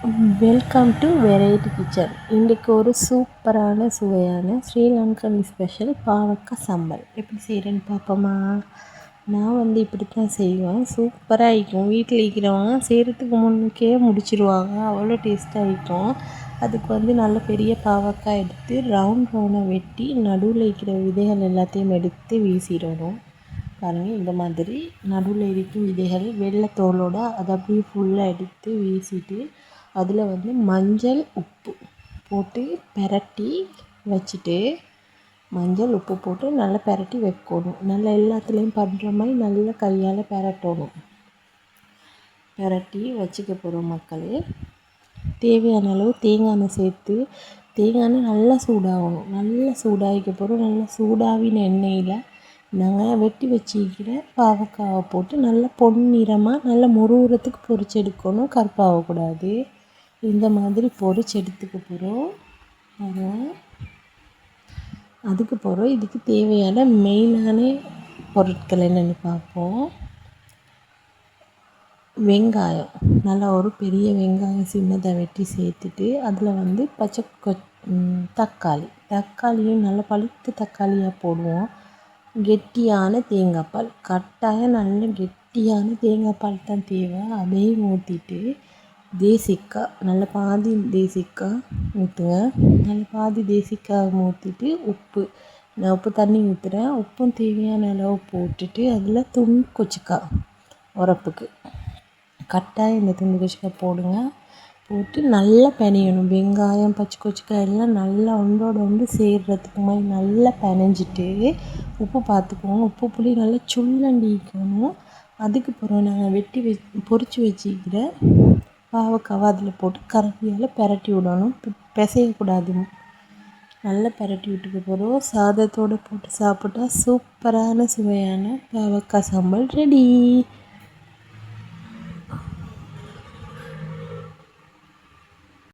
Welcome to variety kitchen. இன்றைக்கு ஒரு சூப்பரான சுவையான ஸ்ரீலங்கன் ஸ்பெஷல் பாவக்காய் சம்பல் எப்படி செய்கிறேன்னு பார்ப்போமா. நான் இப்படி தான் செய்வேன். சூப்பராக இருக்கும். வீட்டில் இருக்கிறவங்க செய்கிறதுக்கு முன்னுக்கே முடிச்சிடுவாங்க. அவ்வளோ டேஸ்ட்டாக இருக்கும். அதுக்கு நல்ல பெரிய பாவக்காய் எடுத்து ரவுண்டாக வெட்டி நடுவில் இருக்கிற விதைகள் எல்லாத்தையும் எடுத்து வீசிடணும். பாருங்கள், இந்த மாதிரி நடுவில் இருக்கும் விதைகள் வெள்ளை தோலோடு அதை அப்படியே ஃபுல்லாக எடுத்து வீசிட்டு அதில் மஞ்சள் உப்பு போட்டு பெரட்டி வச்சுட்டு மஞ்சள் உப்பு போட்டு நல்லா பெரட்டி வைக்கணும். நல்லா எல்லாத்துலேயும் பண்ணுற மாதிரி நல்லா கையால் பெரட்டணும். பெரட்டி வச்சுக்க போகிறோம் மக்களே. தேவையான அளவு தேங்காய் எண்ணெய் சேர்த்து தேங்காய் எண்ணெய் நல்லா சூடாகணும். நல்லா சூடாகிக்க போகிறோம். நல்லா சூடாகின எண்ணெயில் நாங்கள் வெட்டி வச்சுக்கிற பாவக்காவை போட்டு நல்லா பொன்னிறமாக நல்லா முருகுறதுக்கு பொரிச்சு எடுக்கணும். கருப்பாகக்கூடாது. இந்த மாதிரி பொரிச்சு எடுத்துக்க போகிறோம். அதுக்கு போகிறோம். இதுக்கு தேவையான மெயினான பொருட்கள் என்னென்னு பார்ப்போம். வெங்காயம், நல்லா ஒரு பெரிய வெங்காயம் சின்னதாக வெட்டி சேர்த்துட்டு அதில் தக்காளியும் நல்லா பழுத்த தக்காளியாக போடுவோம். கெட்டியான தேங்காய் பால், கட்டாயம் நல்ல கெட்டியான தேங்காய் பால் தான் தேவை. அதையும் ஊற்றிட்டு தேசிக்காய் நல்ல பாதி தேசிக்காய் ஊற்றுங்க. நல்ல பாதி தேசிக்காய் ஊற்றிட்டு நான் உப்பு தண்ணி ஊற்றுறேன். உப்பும் தேவையான அளவு போட்டுட்டு அதில் துண்டு கொச்சிக்காய் உரப்புக்கு கட்டாயம் இந்த துண்டு கொச்சிக்காய் போடுங்க. போட்டு நல்லா பிணையணும். வெங்காயம் பச்சை கொச்சிக்காய் எல்லாம் நல்லா ஒன்றோட ஒன்று சேர்கிறதுக்கு மாதிரி நல்லா பிணைஞ்சிட்டு உப்பு பார்த்துக்குவோம். உப்பு புளி நல்லா சுள்ளண்டிக்கணும். அதுக்கு பிறகு நாங்கள் பொரித்து வச்சுக்கிற பாவக்காவை அதில் போட்டு கரண்டியால் பெரட்டி விடணும். பிசையக்கூடாது. நல்லா பெரட்டி விட்டுக்க போகிறோம். சாதத்தோடு போட்டு சாப்பிட்டா சூப்பரான சுவையான பாவக்காய் சம்பல் ரெடி.